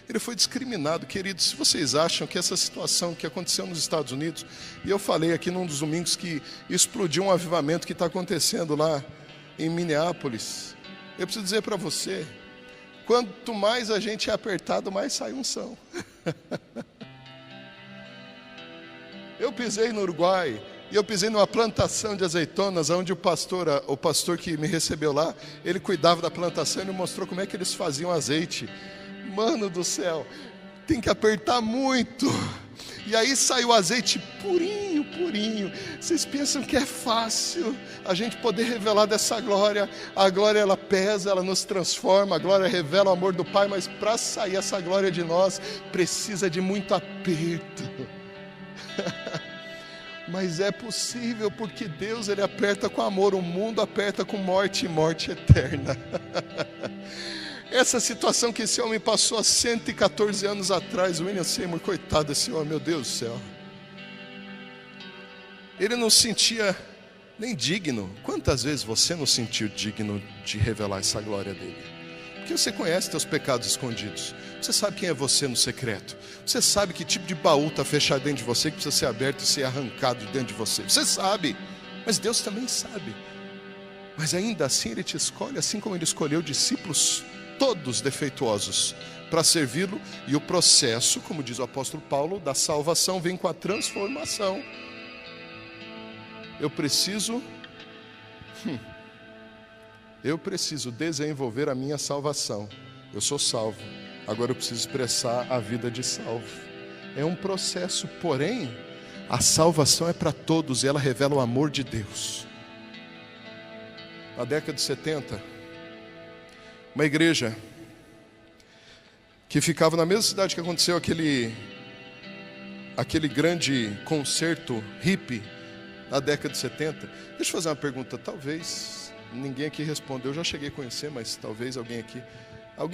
ele foi discriminado. Queridos, se vocês acham que essa situação que aconteceu nos Estados Unidos, e eu falei aqui num dos domingos que explodiu um avivamento que está acontecendo lá em Minneapolis, eu preciso dizer para você, quanto mais a gente é apertado, mais sai unção. Eu pisei no Uruguai, e eu pisei numa plantação de azeitonas, onde o pastor que me recebeu lá, ele cuidava da plantação e me mostrou como é que eles faziam azeite. Mano do céu, tem que apertar muito. E aí sai o azeite purinho, purinho. Vocês pensam que é fácil a gente poder revelar dessa glória? A glória, ela pesa, ela nos transforma. A glória revela o amor do Pai, mas para sair essa glória de nós, precisa de muito aperto. Mas é possível, porque Deus, ele aperta com amor. O mundo aperta com morte, e morte eterna. Essa situação que esse homem passou há 114 anos atrás, o William Seymour, coitado desse homem, meu Deus do céu. Ele não se sentia nem digno. Quantas vezes você não se sentiu digno de revelar essa glória dele? Porque você conhece teus pecados escondidos. Você sabe quem é você no secreto. Você sabe que tipo de baú está fechado dentro de você, que precisa ser aberto e ser arrancado de dentro de você. Você sabe, mas Deus também sabe. Mas ainda assim Ele te escolhe, assim como Ele escolheu discípulos todos defeituosos para servi-lo. E o processo, como diz o apóstolo Paulo, da salvação vem com a transformação. Eu preciso desenvolver a minha salvação. Eu sou salvo, agora eu preciso expressar a vida de salvo. É um processo, porém a salvação é para todos e ela revela o amor de Deus. Na década de 70, uma igreja que ficava na mesma cidade que aconteceu aquele grande concerto hippie na década de 70. Deixa eu fazer uma pergunta, talvez ninguém aqui respondeu, eu já cheguei a conhecer, mas talvez alguém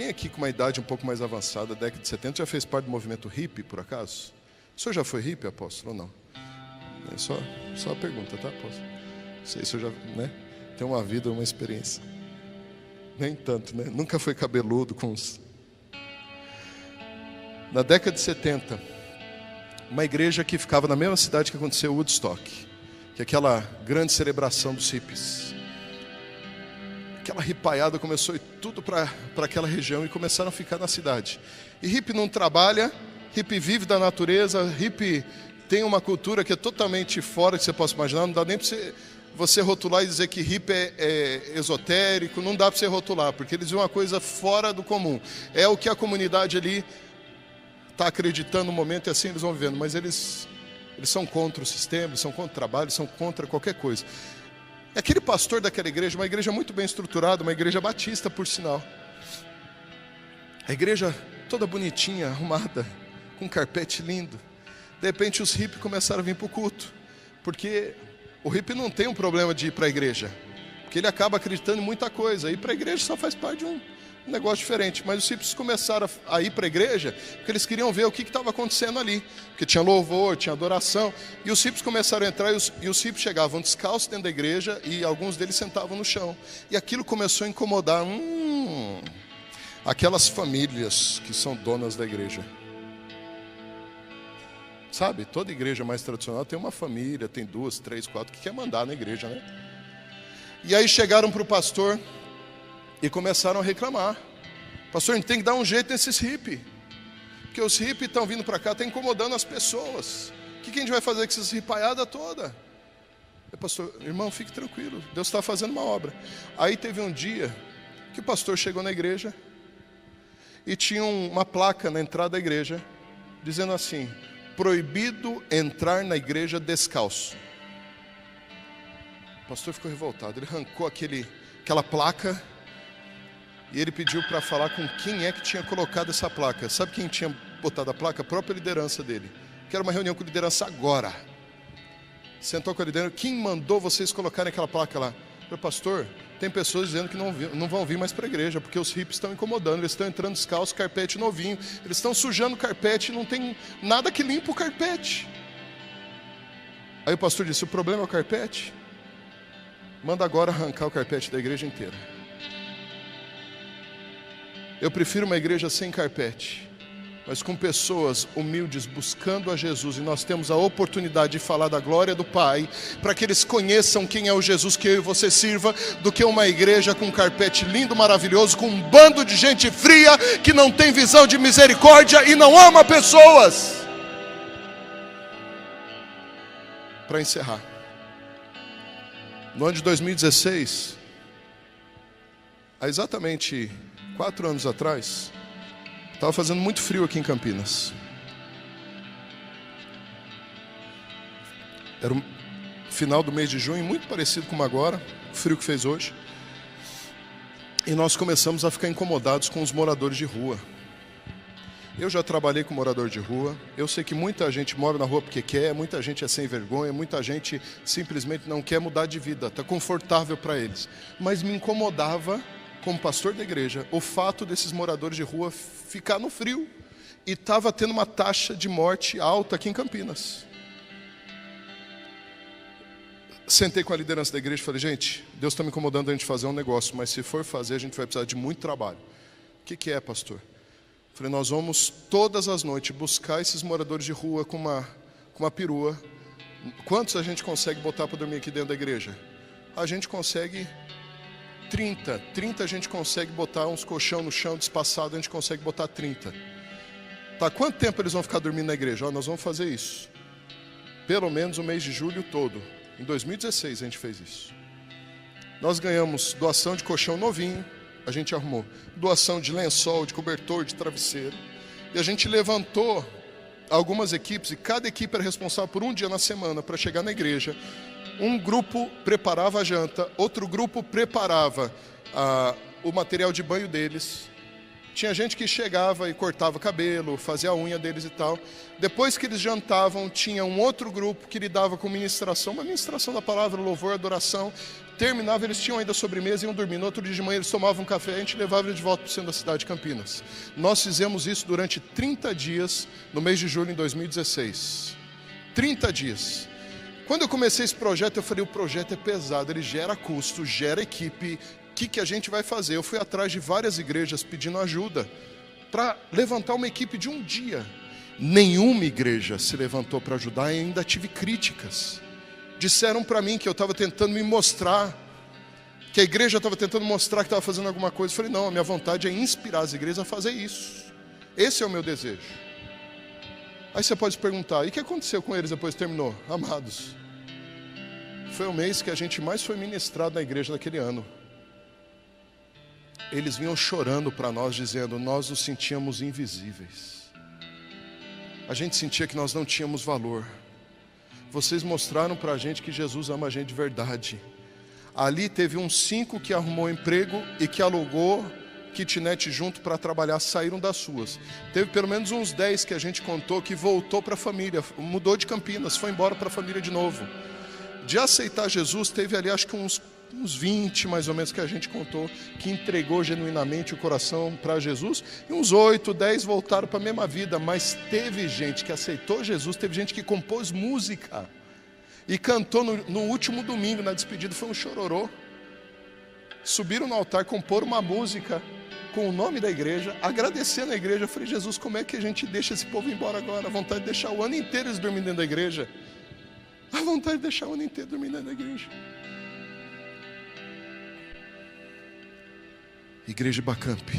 aqui com uma idade um pouco mais avançada, década de 70, já fez parte do movimento hippie, por acaso? O senhor já foi hippie, apóstolo, ou não? É só uma pergunta, tá, apóstolo? Não sei se eu já, tem uma vida, uma experiência. Nem tanto, Nunca foi cabeludo com os... Na década de 70, uma igreja que ficava na mesma cidade que aconteceu o Woodstock, que é aquela grande celebração dos hippies. Aquela hipaiada começou tudo para aquela região e começaram a ficar na cidade. E hippie não trabalha, hippie vive da natureza, hippie tem uma cultura que é totalmente fora do que você possa imaginar. Não dá nem para você rotular e dizer que hippie é esotérico, não dá para você rotular, porque eles viram uma coisa fora do comum. É o que a comunidade ali está acreditando no momento e assim eles vão vivendo, mas eles são contra o sistema, eles são contra o trabalho, eles são contra qualquer coisa. Aquele pastor daquela igreja, uma igreja muito bem estruturada, uma igreja batista, por sinal. A igreja toda bonitinha, arrumada, com um carpete lindo. De repente os hippies começaram a vir para o culto, porque o hippie não tem um problema de ir para a igreja, porque ele acaba acreditando em muita coisa. Ir para a igreja só faz parte de um negócio diferente. Mas os hippies começaram a ir para a igreja porque eles queriam ver o que estava acontecendo ali, porque tinha louvor, tinha adoração. E os hippies começaram a entrar e os hippies chegavam descalços dentro da igreja e alguns deles sentavam no chão. E aquilo começou a incomodar aquelas famílias que são donas da igreja. Sabe, toda igreja mais tradicional tem uma família, tem 2, 3, 4 que quer mandar na igreja, E aí chegaram para o pastor e começaram a reclamar. Pastor, a gente tem que dar um jeito nesses hippies, porque os hippies estão vindo para cá, estão incomodando as pessoas. O que a gente vai fazer com essas hipaiadas toda? Pastor, irmão, fique tranquilo, Deus está fazendo uma obra. Aí teve um dia que o pastor chegou na igreja e tinha uma placa na entrada da igreja dizendo assim: proibido entrar na igreja descalço. O pastor ficou revoltado, ele arrancou aquela placa e ele pediu para falar com quem é que tinha colocado essa placa. Sabe quem tinha botado a placa? A própria liderança dele. Quero uma reunião com a liderança agora. Sentou com a liderança: quem mandou vocês colocarem aquela placa lá? Eu falei: pastor, tem pessoas dizendo que não vão vir mais para a igreja, porque os hippies estão incomodando, eles estão entrando descalços, carpete novinho, eles estão sujando o carpete, não tem nada que limpa o carpete. Aí o pastor disse, o problema é o carpete? Manda agora arrancar o carpete da igreja inteira. Eu prefiro uma igreja sem carpete, mas com pessoas humildes buscando a Jesus, e nós temos a oportunidade de falar da glória do Pai, para que eles conheçam quem é o Jesus que eu e você sirva, do que uma igreja com um carpete lindo, maravilhoso, com um bando de gente fria, que não tem visão de misericórdia e não ama pessoas. Para encerrar, no ano de 2016, há exatamente 4 anos atrás, estava fazendo muito frio aqui em Campinas. Era o final do mês de junho, muito parecido com agora, o frio que fez hoje. E nós começamos a ficar incomodados com os moradores de rua. Eu já trabalhei com morador de rua, eu sei que muita gente mora na rua porque quer, muita gente é sem vergonha, muita gente simplesmente não quer mudar de vida, está confortável para eles. Mas me incomodava, como pastor da igreja, o fato desses moradores de rua ficar no frio. E estava tendo uma taxa de morte alta aqui em Campinas. Sentei com a liderança da igreja e falei, gente, Deus está me incomodando a gente fazer um negócio, mas se for fazer, a gente vai precisar de muito trabalho. O que é, pastor? Falei, nós vamos todas as noites buscar esses moradores de rua com uma perua. Quantos a gente consegue botar para dormir aqui dentro da igreja? A gente consegue 30 a gente consegue botar uns colchão no chão despassado, a gente consegue botar 30. Tá, quanto tempo eles vão ficar dormindo na igreja? Nós vamos fazer isso. Pelo menos o mês de julho todo. Em 2016 a gente fez isso. Nós ganhamos doação de colchão novinho, a gente arrumou. Doação de lençol, de cobertor, de travesseiro. E a gente levantou algumas equipes, e cada equipe era responsável por um dia na semana para chegar na igreja. Um grupo preparava a janta, outro grupo preparava o material de banho deles. Tinha gente que chegava e cortava o cabelo, fazia a unha deles e tal. Depois que eles jantavam, tinha um outro grupo que lidava com ministração, uma ministração da palavra, louvor, adoração. Terminava, eles tinham ainda sobremesa e iam dormir. No outro dia de manhã eles tomavam um café e a gente levava eles de volta para o centro da cidade de Campinas. Nós fizemos isso durante 30 dias no mês de julho de 2016. 30 dias. Quando eu comecei esse projeto, eu falei, o projeto é pesado, ele gera custo, gera equipe, o que a gente vai fazer? Eu fui atrás de várias igrejas pedindo ajuda para levantar uma equipe de um dia. Nenhuma igreja se levantou para ajudar e ainda tive críticas. Disseram para mim que eu estava tentando me mostrar, que a igreja estava tentando mostrar que estava fazendo alguma coisa. Eu falei, não, a minha vontade é inspirar as igrejas a fazer isso. Esse é o meu desejo. Aí você pode se perguntar, e o que aconteceu com eles depois que terminou? Amados, foi o mês que a gente mais foi ministrado na igreja daquele ano. Eles vinham chorando para nós, dizendo, nós nos sentíamos invisíveis. A gente sentia que nós não tínhamos valor. Vocês mostraram para a gente que Jesus ama a gente de verdade. Ali teve uns 5 que arrumou emprego e que alugou kitnet junto para trabalhar, saíram das suas. Teve pelo menos uns 10 que a gente contou que voltou para a família, mudou de Campinas, foi embora para a família de novo. De aceitar Jesus, teve ali acho que uns 20 mais ou menos que a gente contou, que entregou genuinamente o coração para Jesus, e uns 8, 10 voltaram para a mesma vida, mas teve gente que aceitou Jesus, teve gente que compôs música, e cantou no último domingo, na despedida, foi um chororô. Subiram no altar, comporam uma música com o nome da igreja, agradecendo a igreja. Eu falei, Jesus, como é que a gente deixa esse povo embora agora? A vontade de deixar o ano inteiro eles dormindo dentro da igreja. A vontade de deixar o ano inteiro dormindo dentro da igreja. Igreja Bacamp.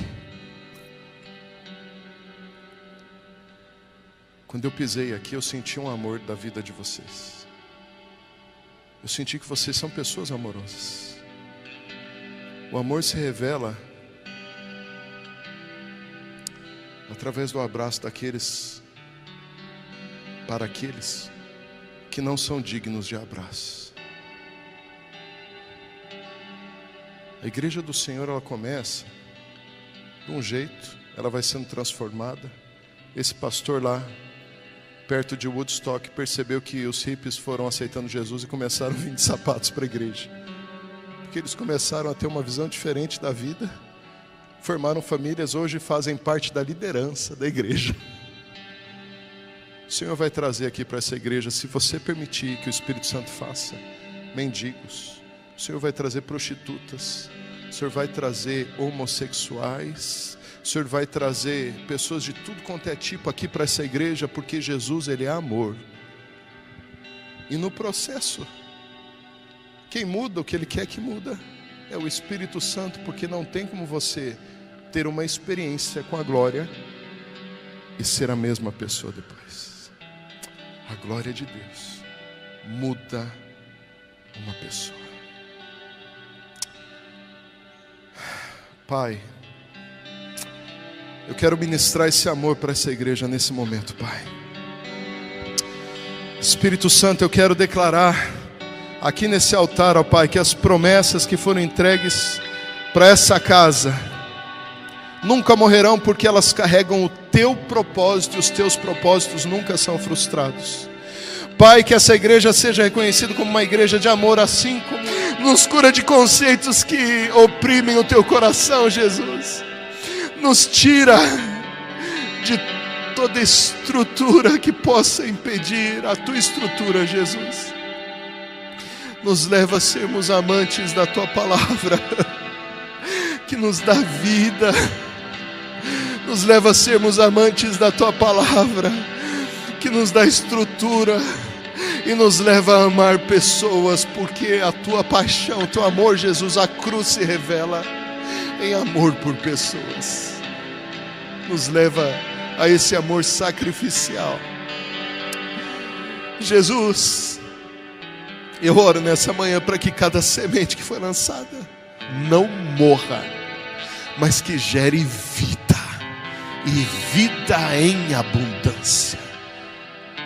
Quando eu pisei aqui, eu senti um amor da vida de vocês. Eu senti que vocês são pessoas amorosas. O amor se revela através do abraço daqueles para aqueles que não são dignos de abraço. A igreja do Senhor, ela começa de um jeito, ela vai sendo transformada. Esse pastor lá, perto de Woodstock, percebeu que os hippies foram aceitando Jesus e começaram a vir de sapatos para a igreja. Porque eles começaram a ter uma visão diferente da vida, formaram famílias, hoje fazem parte da liderança da igreja. O Senhor vai trazer aqui para essa igreja, se você permitir que o Espírito Santo faça, mendigos. O Senhor vai trazer prostitutas. O Senhor vai trazer homossexuais. O Senhor vai trazer pessoas de tudo quanto é tipo aqui para essa igreja, porque Jesus, Ele é amor. E no processo, quem muda o que Ele quer que muda é o Espírito Santo, porque não tem como você ter uma experiência com a glória e ser a mesma pessoa depois. A glória de Deus muda uma pessoa. Pai, eu quero ministrar esse amor para essa igreja nesse momento, Pai. Espírito Santo, eu quero declarar aqui nesse altar, ó Pai, que as promessas que foram entregues para essa casa nunca morrerão, porque elas carregam o Teu propósito, e os Teus propósitos nunca são frustrados. Pai, que essa igreja seja reconhecida como uma igreja de amor, assim como nos cura de conceitos que oprimem o Teu coração, Jesus. Nos tira de toda estrutura que possa impedir a Tua estrutura, Jesus. Nos leva a sermos amantes da Tua palavra, que nos dá vida. Nos leva a sermos amantes da Tua palavra, que nos dá estrutura e nos leva a amar pessoas, porque a Tua paixão, o Teu amor, Jesus, a cruz se revela em amor por pessoas. Nos leva a esse amor sacrificial. Jesus, eu oro nessa manhã para que cada semente que foi lançada não morra, mas que gere vida, e vida em abundância.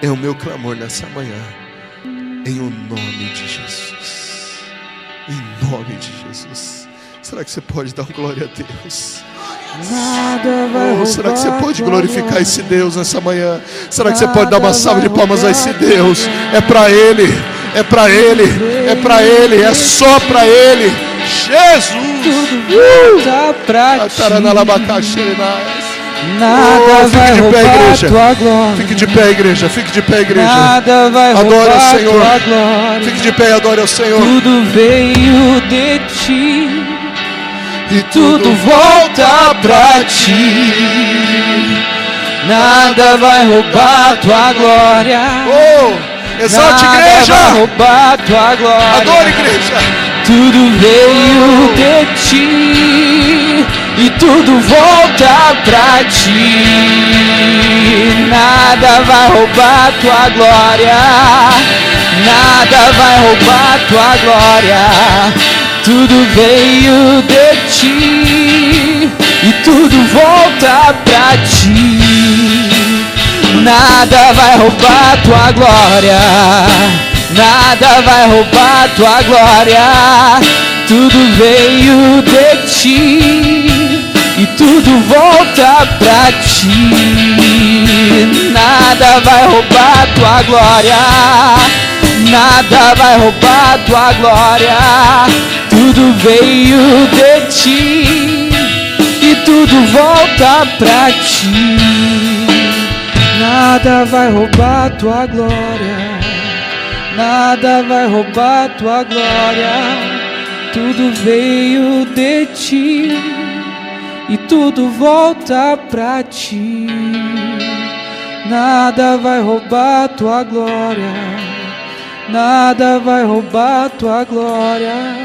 É o meu clamor nessa manhã, em o nome de Jesus. Em nome de Jesus. Será que você pode dar glória a Deus? Será que você pode glorificar esse Deus nessa manhã? Será que você pode dar uma salva de palmas a esse Deus? É para Ele, é para Ele, é para Ele, é só para Ele. Jesus! Tudo pra ti. Nada vai roubar tua glória. Fique de pé, igreja. Fique de pé, igreja. Nada vai adore roubar o Senhor. tua glória. Fique de pé e adore ao Senhor. Tudo veio de ti e tudo volta pra ti. Nada vai roubar tua glória. Oh, exalte, igreja. Nada vai roubar tua glória. Adore, igreja. Tudo veio de ti e tudo volta pra ti. Nada vai roubar tua glória. Nada vai roubar tua glória. Tudo veio de ti e tudo volta pra ti. Nada vai roubar tua glória. Nada vai roubar tua glória. Tudo veio de ti e tudo volta pra ti. Nada vai roubar tua glória. Nada vai roubar tua glória. Tudo veio de ti e tudo volta pra ti. Nada vai roubar tua glória. Nada vai roubar tua glória. Tudo veio de ti e tudo volta pra ti. Nada vai roubar tua glória. Nada vai roubar tua glória.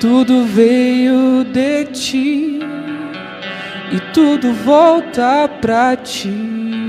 Tudo veio de ti e tudo volta pra ti.